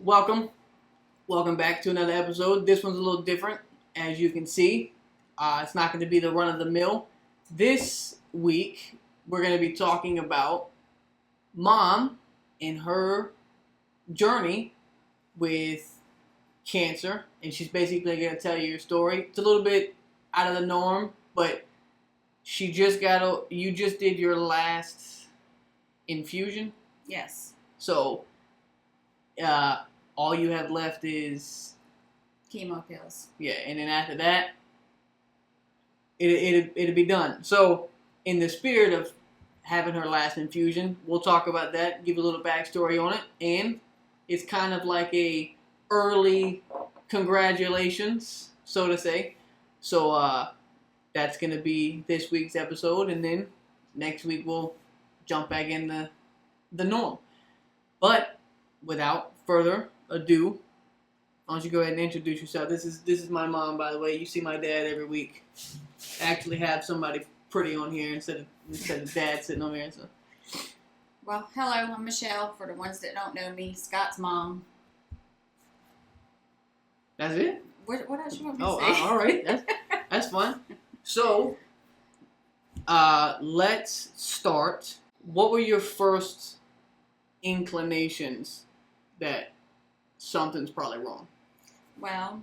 welcome. Welcome back to another episode. This one's a little different, as you can see. It's not going to be the run-of-the-mill. This week, we're going to be talking about Mom and her journey with cancer. And she's basically going to tell you your story. It's a little bit out of the norm, but you just did your last infusion. Yes. So, all you have left is chemo pills. Yeah, and then after that, it'll be done. So, in the spirit of having her last infusion, we'll talk about that, give a little backstory on it, and it's kind of like a early congratulations, so to say. So, that's going to be this week's episode, and then next week we'll jump back in the norm. But without further ado, why don't you go ahead and introduce yourself? This is my mom, by the way. You see my dad every week. I actually have somebody pretty on here instead of dad sitting on here. So. Well, hello, I'm Michelle. For the ones that don't know me, Scott's mom. That's it? What else you want me to say? Oh, all right. That's fine. So, let's start. What were your first inclinations that something's probably wrong? Well,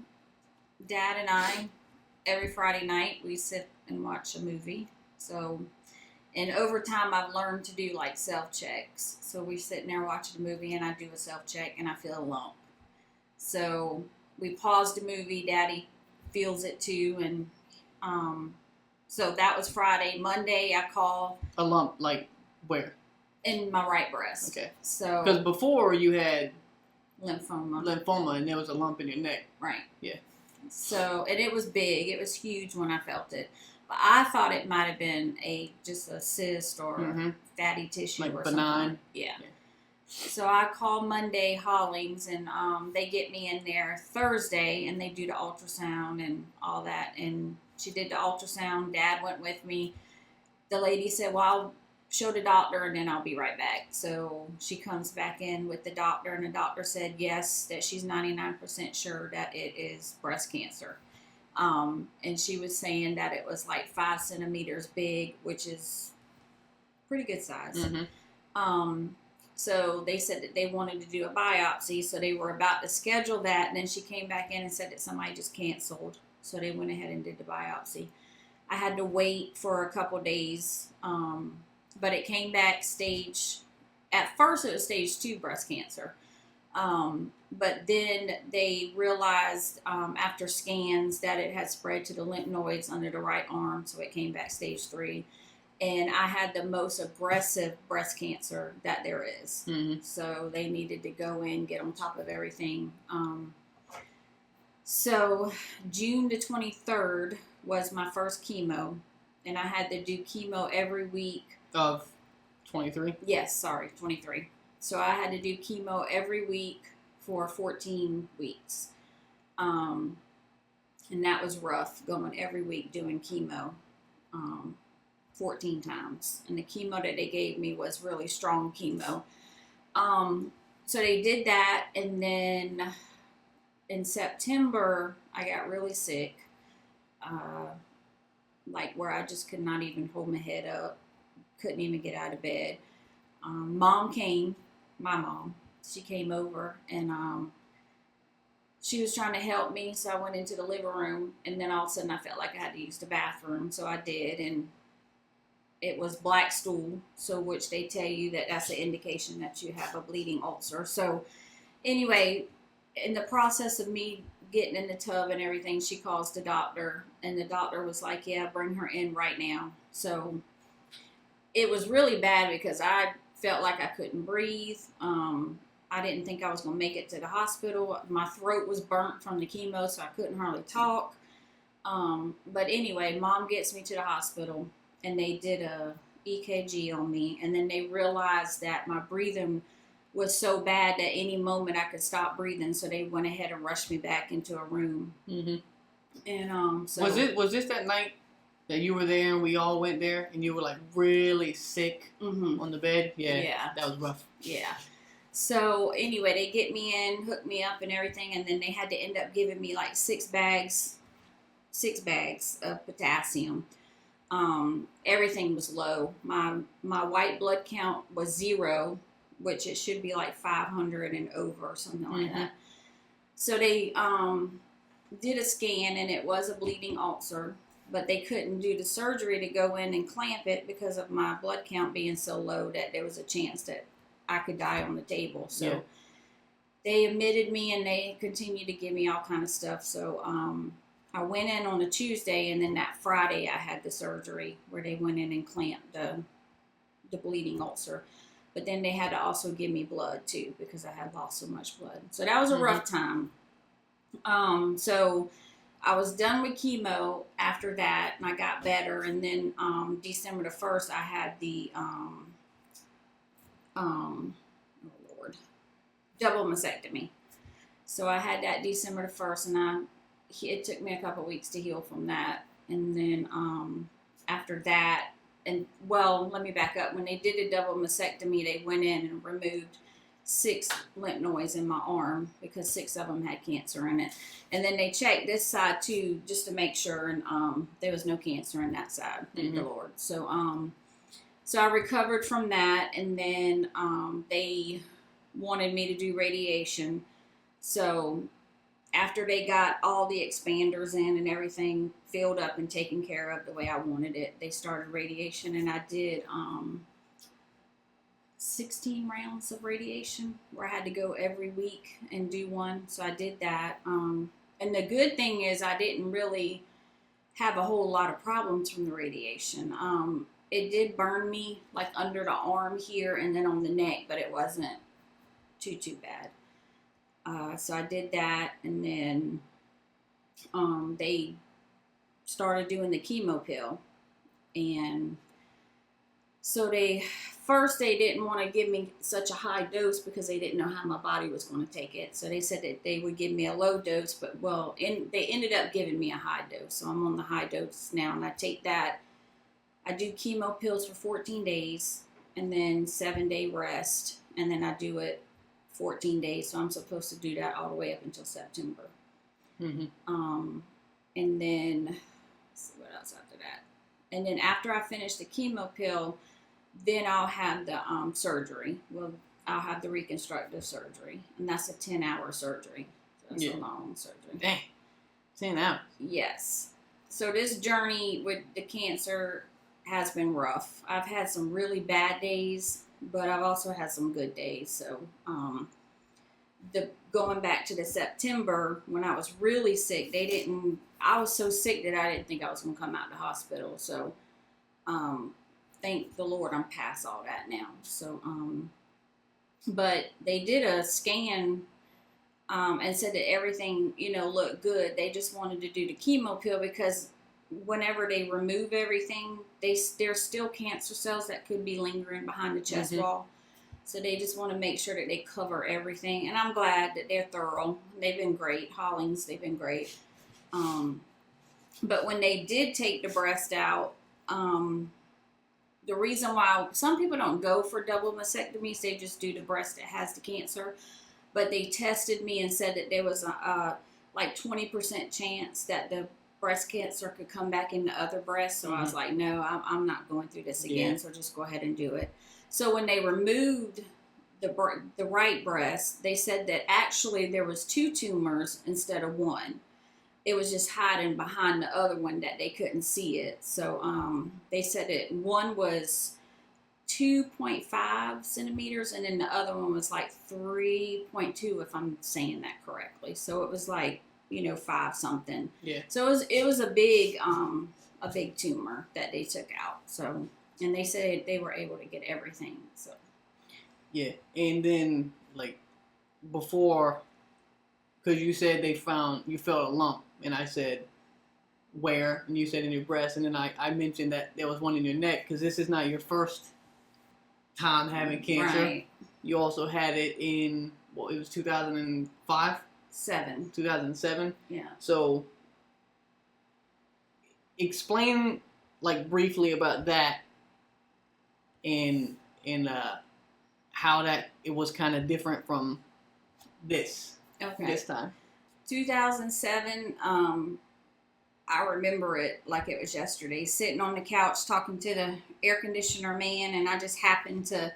Dad and I, every Friday night, we sit and watch a movie. So, and over time, I've learned to do like self-checks. So we sit in there watching a movie, and I do a self-check, and I feel a lump. So we pause the movie. Daddy feels it too, and so that was Friday. Monday, I call A lump, like where? in my right breast. Okay. So Because before you had lymphoma, and there was a lump in your neck. right? Yeah. So, and it was big. It was huge when I felt it. But I thought it might have been just a cyst or fatty tissue Like or benign. something. Yeah. So I called Monday Hollings, and they get me in there Thursday, and they do the ultrasound and all that. And she did the ultrasound. Dad went with me. The lady said, well, I'll show the doctor, and then I'll be right back. So she comes back in with the doctor, and the doctor said yes, that she's 99% sure that it is breast cancer. And she was saying that it was like 5 centimeters big, which is pretty good size. So they said that they wanted to do a biopsy, so they were about to schedule that, and then she came back in and said that somebody just canceled, so they went ahead and did the biopsy. I had to wait for a couple days, but it came back at first it was stage 2 breast cancer. But then they realized after scans that it had spread to the lymph nodes under the right arm, so it came back stage 3. And I had the most aggressive breast cancer that there is. So they needed to go in, get on top of everything. So June the 23rd was my first chemo, and I had to do chemo every week. Of 23? Yes, sorry, 23. So I had to do chemo every week for 14 weeks. And that was rough, going every week doing chemo 14 times. And the chemo that they gave me was really strong chemo. So they did that, and then in September, I got really sick, like where I just could not even hold my head up, couldn't even get out of bed. Mom came, my mom, she came over, and she was trying to help me, so I went into the living room, and then all of a sudden I felt like I had to use the bathroom, so I did, and it was black stool, so which they tell you that that's an indication that you have a bleeding ulcer. So anyway, in the process of me getting in the tub and everything, she calls the doctor, and the doctor was like, yeah, bring her in right now. So it was really bad because I felt like I couldn't breathe. I didn't think I was going to make it to the hospital. My throat was burnt from the chemo, so I couldn't hardly talk. But anyway, Mom gets me to the hospital, and they did a EKG on me, and then they realized that my breathing was so bad that any moment I could stop breathing, so they went ahead and rushed me back into a room. And so was this that night that you were there and we all went there and you were like really sick on the bed? Yeah, that was rough. Yeah. So anyway, they get me in, hook me up and everything, and then they had to end up giving me like 6 bags of potassium. Everything was low. My white blood count was 0, which it should be like 500 and over or something like that. So they did a scan, and it was a bleeding ulcer, but they couldn't do the surgery to go in and clamp it because of my blood count being so low that there was a chance that I could die on the table. So they admitted me, and they continued to give me all kind of stuff. So I went in on a Tuesday, and then that Friday I had the surgery where they went in and clamped the bleeding ulcer. But then they had to also give me blood too because I had lost so much blood. So that was a rough time. So I was done with chemo after that, and I got better. And then December the 1st, I had the double mastectomy. So I had that December the 1st, and it took me a couple weeks to heal from that. And then after that, and well, let me back up. When they did a double mastectomy, they went in and removed 6 lymph nodes in my arm because 6 of them had cancer in it. And then they checked this side too, just to make sure, and there was no cancer in that side. Thank the Lord. So so I recovered from that, and then they wanted me to do radiation. So after they got all the expanders in and everything filled up and taken care of the way I wanted it, they started radiation, and I did 16 rounds of radiation where I had to go every week and do one. So I did that. And the good thing is I didn't really have a whole lot of problems from the radiation. It did burn me like under the arm here and then on the neck, but it wasn't too bad. So I did that, and then they started doing the chemo pill. And so they didn't want to give me such a high dose because they didn't know how my body was going to take it. So they said that they would give me a low dose, but they ended up giving me a high dose. So I'm on the high dose now, and I take that. I do chemo pills for 14 days and then 7-day rest, and then I do it 14 days. So I'm supposed to do that all the way up until September. And then let's see what else after that. And then after I finish the chemo pill, then I'll have the surgery. Well, I'll have the reconstructive surgery, and that's a 10-hour surgery. So that's a long surgery. Dang, 10 hours. Yes. So this journey with the cancer has been rough. I've had some really bad days, but I've also had some good days. So going back to the September when I was really sick, I was so sick that I didn't think I was going to come out of the hospital. So thank the Lord I'm past all that now. So but they did a scan and said that everything looked good. They just wanted to do the chemo pill because whenever they remove everything, there's still cancer cells that could be lingering behind the chest wall. So they just want to make sure that they cover everything. And I'm glad that they're thorough. They've been great. Hollings, they've been great. But when they did take the breast out, the reason why some people don't go for double mastectomies, they just do the breast that has the cancer. But they tested me and said that there was a like 20% chance that the breast cancer could come back in the other breast. So I was like, no, I'm not going through this again. So just go ahead and do it. So when they removed the right breast, they said that actually there was 2 tumors instead of 1. It was just hiding behind the other one that they couldn't see it. So they said that one was 2.5 centimeters, and then the other one was like 3.2, if I'm saying that correctly. So it was like 5 something. Yeah. So it was a big tumor that they took out. So, and they said they were able to get everything. So. Yeah, and then like before, because you said you felt a lump, and I said where, and you said in your breast, and then I mentioned that there was one in your neck, because this is not your first time having cancer. Right. You also had it in it was 2005. 2007. Yeah. So explain like briefly about that and how that it was kind of different from this time. 2007. I remember it like it was yesterday. Sitting on the couch talking to the air conditioner man, and I just happened to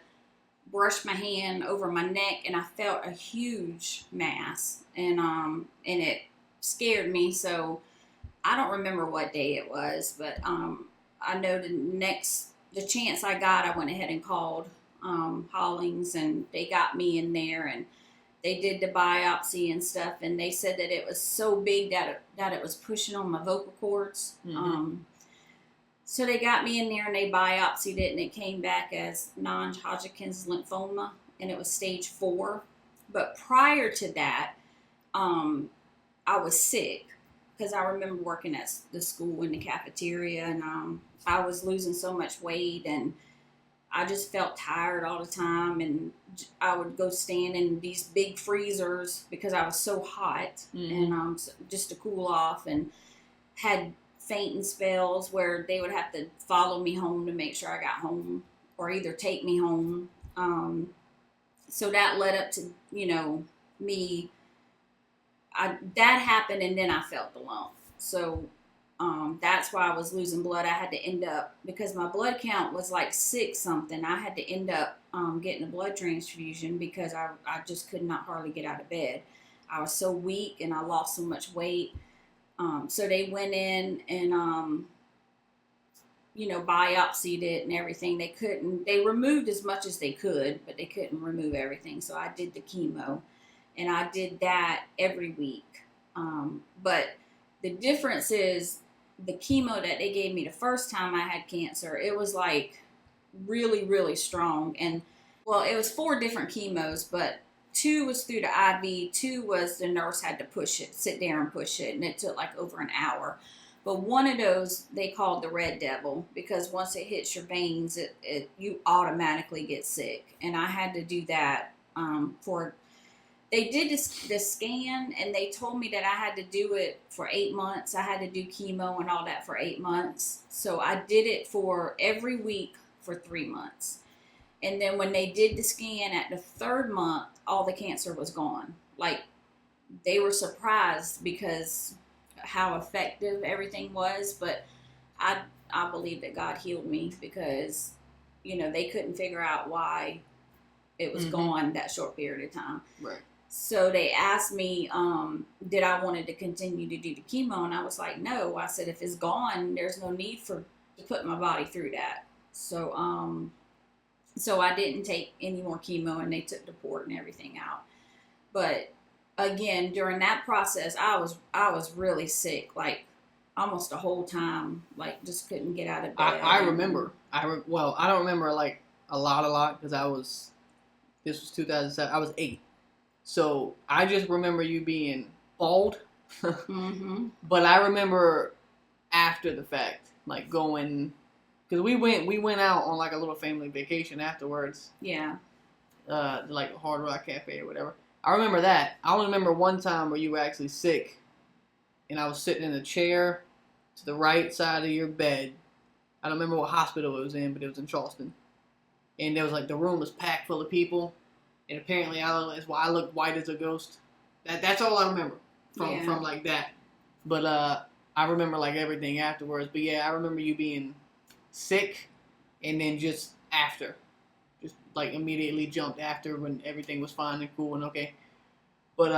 brush my hand over my neck, and I felt a huge mass, and it scared me. So I don't remember what day it was, but I know the chance I got, I went ahead and called Hollings, and they got me in there, and they did the biopsy and stuff, and they said that it was so big that it was pushing on my vocal cords. Mm-hmm. So they got me in there, and they biopsied it, and it came back as non-Hodgkin's lymphoma, and it was stage 4. But prior to that, I was sick because I remember working at the school in the cafeteria, and I was losing so much weight, and I just felt tired all the time, and I would go stand in these big freezers because I was so hot, Mm-hmm. and just to cool off, and had fainting spells where they would have to follow me home to make sure I got home, or either take me home. So that led up to, me. That happened, and then I felt the lump. So that's why I was losing blood. I had to end up, because my blood count was like 6 something, I had to end up getting a blood transfusion because I just could not hardly get out of bed. I was so weak, and I lost so much weight. So they went in and, biopsied it and everything. They removed as much as they could, but they couldn't remove everything. So I did the chemo, and I did that every week. But the difference is the chemo that they gave me the first time I had cancer, it was like really, really strong. And well, it was 4 different chemos, but 2 was through the IV, 2 was the nurse had to sit there and push it, and it took like over an hour. But one of those they called the red devil, because once it hits your veins, you automatically get sick. And I had to do that they did the scan, and they told me that I had to do it for 8 months. I had to do chemo and all that for 8 months. So I did it for every week for 3 months. And then when they did the scan at the 3rd month, all the cancer was gone. Like, they were surprised because how effective everything was. But I believe that God healed me because, they couldn't figure out why it was gone that short period of time. Right. So they asked me, did I wanted to continue to do the chemo, and I was like, no. I said, if it's gone, there's no need to put my body through that. So, so I didn't take any more chemo, and they took the port and everything out. But again, during that process, I was really sick, like almost the whole time, like just couldn't get out of bed. I remember. Well, I don't remember like a lot because this was 2007. I was 8. So I just remember you being bald. Mm-hmm. But I remember after the fact, like going, because we went out on like a little family vacation afterwards. Yeah. Like Hard Rock Cafe or whatever. I remember that. I only remember one time where you were actually sick, and I was sitting in a chair to the right side of your bed. I don't remember what hospital it was in, but it was in Charleston. And there was like, the room was packed full of people. And apparently, I looked white as a ghost. That's all I remember from like that. But I remember like everything afterwards. But yeah, I remember you being sick, and then just like immediately jumped after when everything was fine and cool and okay. But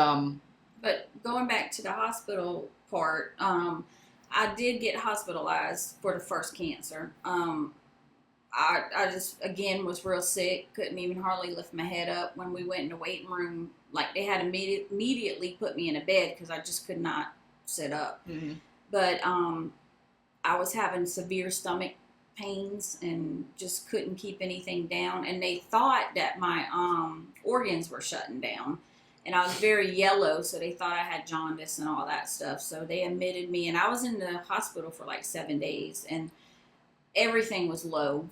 going back to the hospital part, I did get hospitalized for the first cancer. I just, again, was real sick. Couldn't even hardly lift my head up. When we went in the waiting room, like, they had immediately put me in a bed because I just could not sit up. Mm-hmm. But I was having severe stomach pains and just couldn't keep anything down. And they thought that my organs were shutting down. And I was very yellow, so they thought I had jaundice and all that stuff. So they admitted me, and I was in the hospital for like 7 days, and everything was low.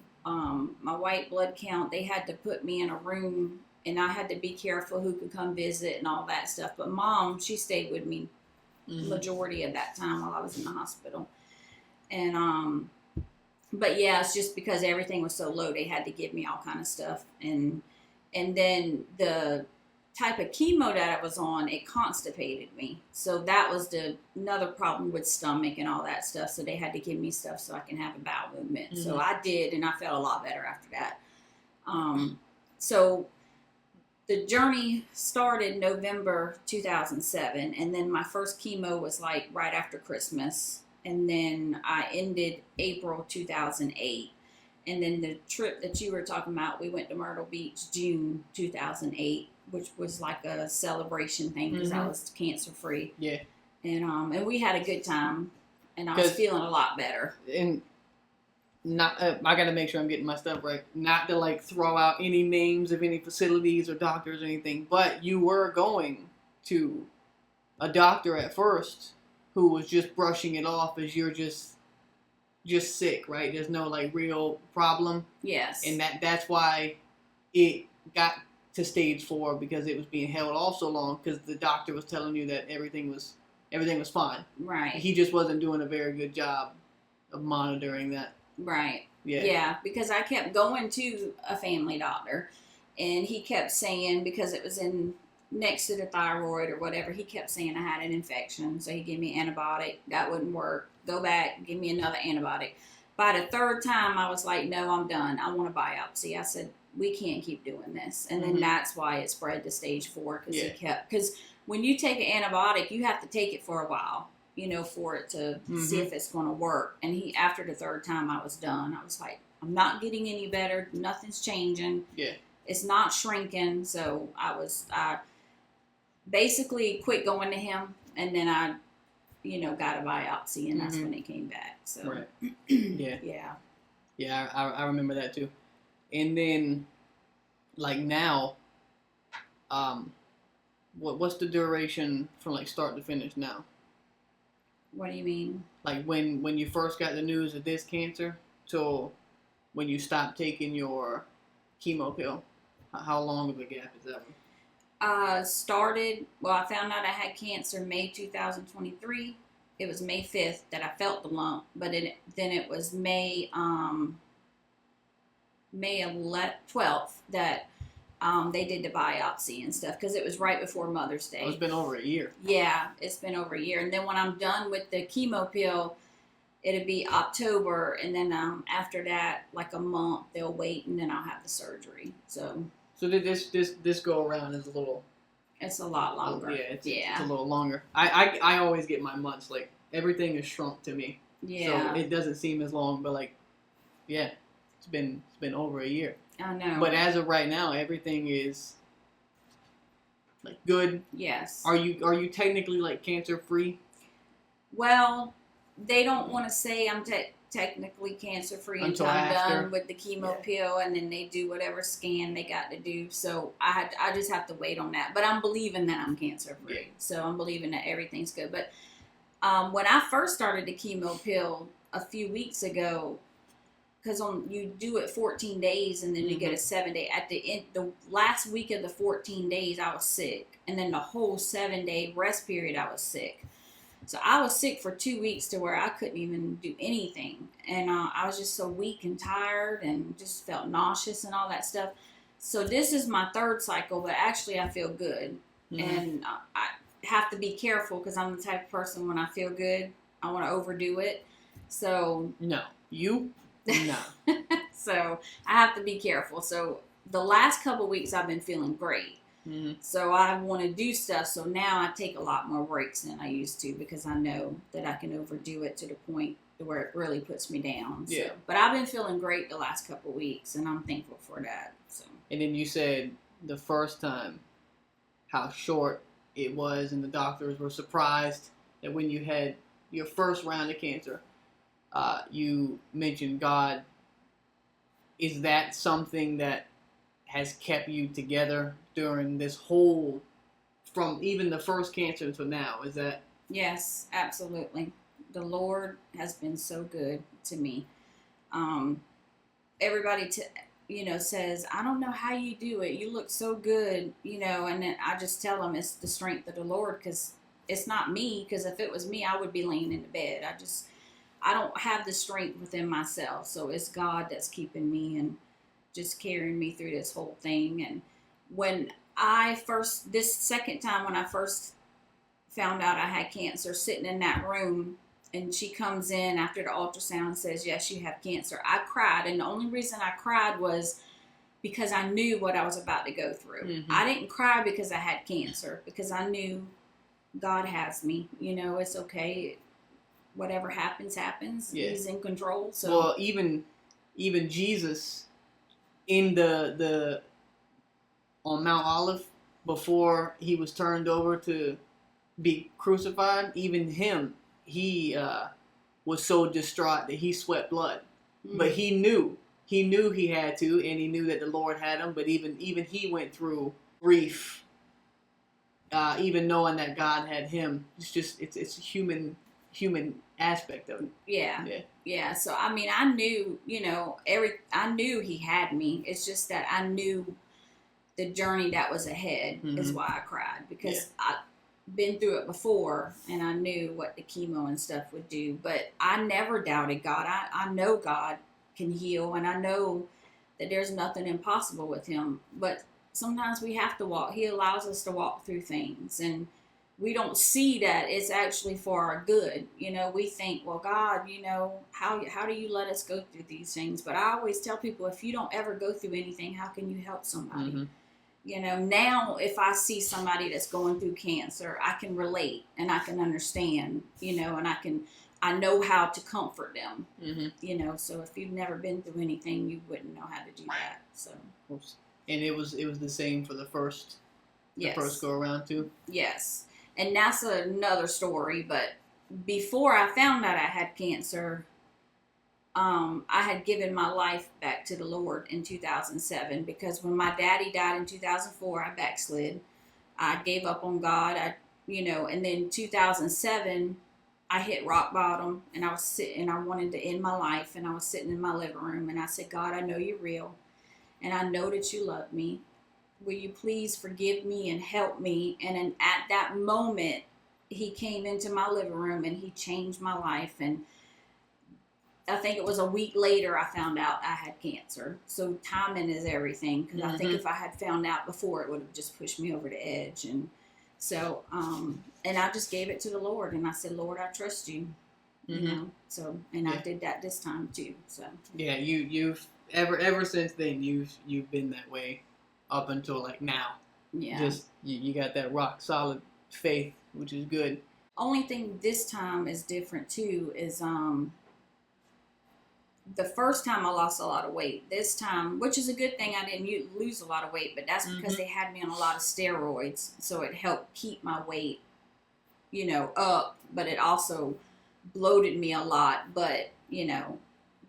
My white blood count, they had to put me in a room, and I had to be careful who could come visit and all that stuff. But Mom, she stayed with me majority of that time while I was in the hospital. And but yeah, it's just because everything was so low, they had to give me all kind of stuff. And And then the type of chemo that I was on, it constipated me. So that was another problem with stomach and all that stuff. So they had to give me stuff so I can have a bowel movement. Mm-hmm. So I did, and I felt a lot better after that. So the journey started November 2007, and then my first chemo was like right after Christmas, and then I ended April 2008. And then the trip that you were talking about, we went to Myrtle Beach June 2008, which was like a celebration thing because I was cancer free. Yeah. And we had a good time, and I was feeling a lot better. And not, I got to make sure I'm getting my stuff right. Not to like throw out any names of any facilities or doctors or anything, but you were going to a doctor at first who was just brushing it off as you're just sick, right? There's no like real problem. Yes. And that's why it got to stage 4, because it was being held off so long, because the doctor was telling you that everything was fine. Right. He just wasn't doing a very good job of monitoring that. Right. Yeah. Yeah, because I kept going to a family doctor, and he kept saying, because it was in next to the thyroid or whatever, he kept saying I had an infection. So he gave me an antibiotic. That wouldn't work. Go back, give me another antibiotic. By the third time, I was like, no, I'm done. I want a biopsy. I said, we can't keep doing this. And then that's why it spread to stage 4, because when you take an antibiotic, you have to take it for a while, for it to see if it's going to work. And after the third time I was done, I was like, I'm not getting any better. Nothing's changing. Yeah. It's not shrinking. So I basically quit going to him, and then I, got a biopsy, and that's when it came back. So, right. Yeah. Yeah. Yeah, I remember that too. And then, like now, what's the duration from like start to finish now? What do you mean? Like when you first got the news of this cancer till when you stopped taking your chemo pill, how long of a gap is that one? I found out I had cancer May 2023. It was May 5th that I felt the lump, but then it was May 12th that they did the biopsy and stuff, because it was right before Mother's Day. It's been over a year. Yeah, it's been over a year. And then when I'm done with the chemo pill, it'll be October, and then after that, like a month, they'll wait, and then I'll have the surgery. So this go around is a little. It's a lot longer. It's a little longer. I always get my months, like everything is shrunk to me. Yeah. So it doesn't seem as long, but like, yeah, it's been over a year. I know. But as of right now, everything is like good. Yes. Are you technically like cancer free? Well, they don't want to say I'm technically cancer free until I'm done with the chemo pill, and then they do whatever scan they got to do. So I just have to wait on that. But I'm believing that I'm cancer free. Yeah. So I'm believing that everything's good. But when I first started the chemo pill a few weeks ago, because you do it 14 days and then you get a 7-day. At the end, the last week of the 14 days, I was sick, and then the whole 7-day rest period, I was sick. So I was sick for 2 weeks to where I couldn't even do anything, and I was just so weak and tired, and just felt nauseous and all that stuff. So this is my third cycle, but actually I feel good, and I have to be careful because I'm the type of person, when I feel good, I want to overdo it. So no. So I have to be careful. So the last couple of weeks I've been feeling great. So I want to do stuff. So now I take a lot more breaks than I used to, because I know that I can overdo it to the point where it really puts me down. So, yeah. But I've been feeling great the last couple of weeks, and I'm thankful for that. So. And then you said the first time how short it was, and the doctors were surprised that when you had your first round of cancer, you mentioned God. Is that something that has kept you together during this whole, from even the first cancer until now? Is that? Yes, absolutely. The Lord has been so good to me. Everybody, says, I don't know how you do it. You look so good, and then I just tell them it's the strength of the Lord, because it's not me, because if it was me, I would be laying in the bed. I don't have the strength within myself, so it's God that's keeping me and just carrying me through this whole thing. And when this second time when I first found out I had cancer, sitting in that room, and she comes in after the ultrasound and says, yes, you have cancer. I cried, and the only reason I cried was because I knew what I was about to go through. Mm-hmm. I didn't cry because I had cancer, because I knew God has me. It's okay. Whatever happens, happens. Yeah. He's in control. So, well, even Jesus in the on Mount Olive, before he was turned over to be crucified, even him, he was so distraught that he sweat blood. Mm-hmm. But he knew he had to, and he knew that the Lord had him. But even he went through grief, even knowing that God had him. It's a human aspect of it. Yeah. So I mean, I knew, I knew he had me. It's just that I knew the journey that was ahead. Mm-hmm. Is why I cried, because I've been through it before, and I knew what the chemo and stuff would do. But I never doubted God. I know God can heal, and I know that there's nothing impossible with him. But sometimes we have to walk. He allows us to walk through things, and we don't see that it's actually for our good. We think, well, God, how do you let us go through these things? But I always tell people, if you don't ever go through anything, how can you help somebody? Mm-hmm. Now if I see somebody that's going through cancer, I can relate and I can understand, and I know how to comfort them. Mm-hmm. So if you've never been through anything, you wouldn't know how to do that. So, and it was the same for the first go around too. Yes. And that's another story, but before I found out I had cancer, I had given my life back to the Lord in 2007, because when my daddy died in 2004, I backslid. I gave up on God. And then 2007, I hit rock bottom, and I was sitting, I wanted to end my life, and I was sitting in my living room, and I said, God, I know you're real, and I know that you love me. Will you please forgive me and help me? And then at that moment, he came into my living room and he changed my life. And I think it was a week later I found out I had cancer. So timing is everything. Because I think if I had found out before, it would have just pushed me over the edge. And so, and I just gave it to the Lord. And I said, Lord, I trust you. So, and I did that this time too. So yeah, you've ever since then you've been that way up until like now. Yeah. Just you got that rock solid faith, which is good. Only thing this time is different too is the first time I lost a lot of weight. This time, which is a good thing, I didn't lose a lot of weight, but that's because they had me on a lot of steroids, so it helped keep my weight, up, but it also bloated me a lot. But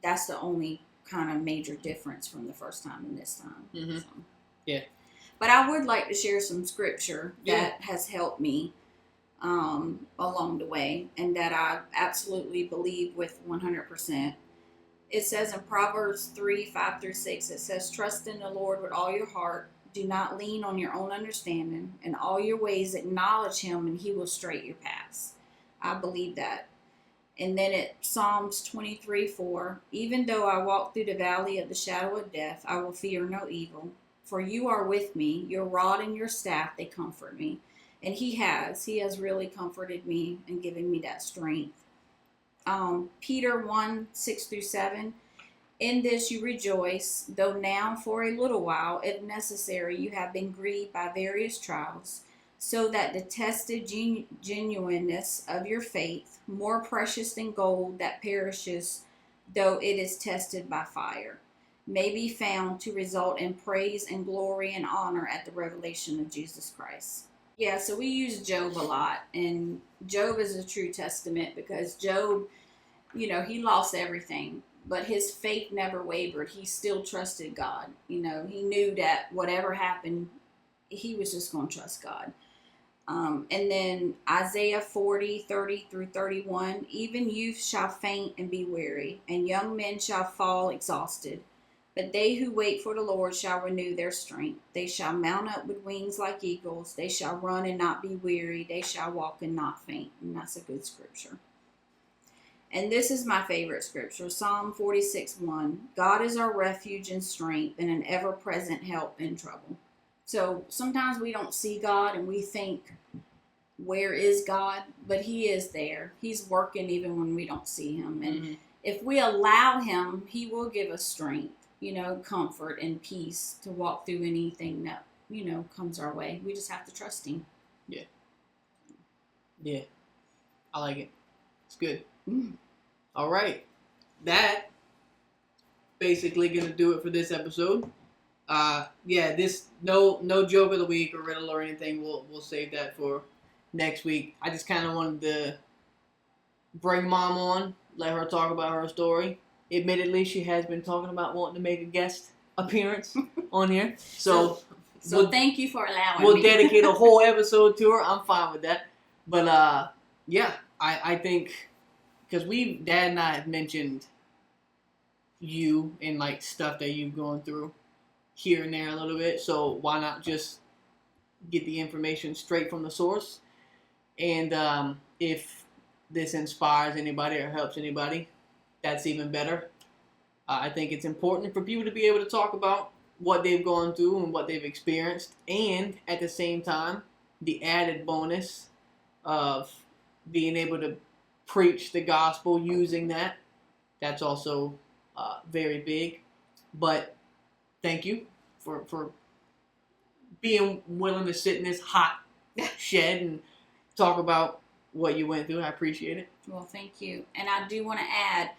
that's the only kind of major difference from the first time and this time. So. Yeah. But I would like to share some scripture that has helped me along the way, and that I absolutely believe with 100%. It says in Proverbs 3:5-6, it says, trust in the Lord with all your heart. Do not lean on your own understanding. In all your ways acknowledge him, and he will straighten your paths. I believe that. And then at Psalms 23:4, even though I walk through the valley of the shadow of death, I will fear no evil. For you are with me, your rod and your staff, they comfort me. And he has really comforted me and given me that strength. Peter 1:6-7, in this you rejoice, though now for a little while, if necessary, you have been grieved by various trials, so that the tested genuineness of your faith, more precious than gold that perishes, though it is tested by fire, may be found to result in praise and glory and honor at the revelation of Jesus Christ. Yeah, so we use Job a lot, and Job is a true testament, because Job, he lost everything, but his faith never wavered. He still trusted God. He knew that whatever happened, he was just going to trust God. And then Isaiah 40:30-31, even youth shall faint and be weary, and young men shall fall exhausted. But they who wait for the Lord shall renew their strength. They shall mount up with wings like eagles. They shall run and not be weary. They shall walk and not faint. And that's a good scripture. And this is my favorite scripture, Psalm 46:1. God is our refuge and strength and an ever-present help in trouble. So sometimes we don't see God and we think, where is God? But He is there. He's working even when we don't see Him. And if we allow Him, He will give us strength, comfort and peace to walk through anything that, comes our way. We just have to trust Him. Yeah. Yeah. I like it. It's good. All right. That basically gonna do it for this episode. This no joke of the week or riddle or anything. We'll save that for next week. I just kind of wanted to bring Mom on, let her talk about her story. Admittedly, she has been talking about wanting to make a guest appearance on here. So thank you for allowing me. We'll dedicate a whole episode to her. I'm fine with that. But I think because Dad and I have mentioned you and like stuff that you've gone through here and there a little bit. So why not just get the information straight from the source? And if this inspires anybody or helps anybody, that's even better. I think it's important for people to be able to talk about what they've gone through and what they've experienced, and at the same time, the added bonus of being able to preach the gospel using that. That's also very big. But thank you for being willing to sit in this hot shed and talk about what you went through. I appreciate it. Well, thank you. And I do want to add,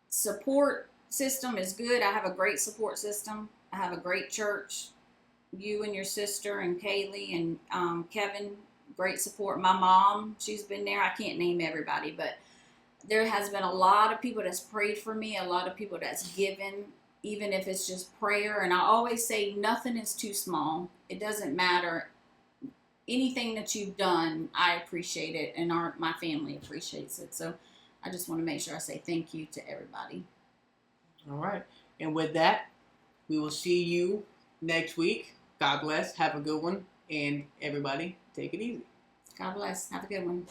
support system is good. I have a great support system. I have a great church. You and your sister and Kaylee and Kevin, great support. My mom, she's been there. I can't name everybody, but there has been a lot of people that's prayed for me, a lot of people that's given, even if it's just prayer. And I always say nothing is too small. It doesn't matter. Anything that you've done, I appreciate it, and my family appreciates it. So I just want to make sure I say thank you to everybody. All right. And with that, we will see you next week. God bless. Have a good one. And everybody, take it easy. God bless. Have a good one.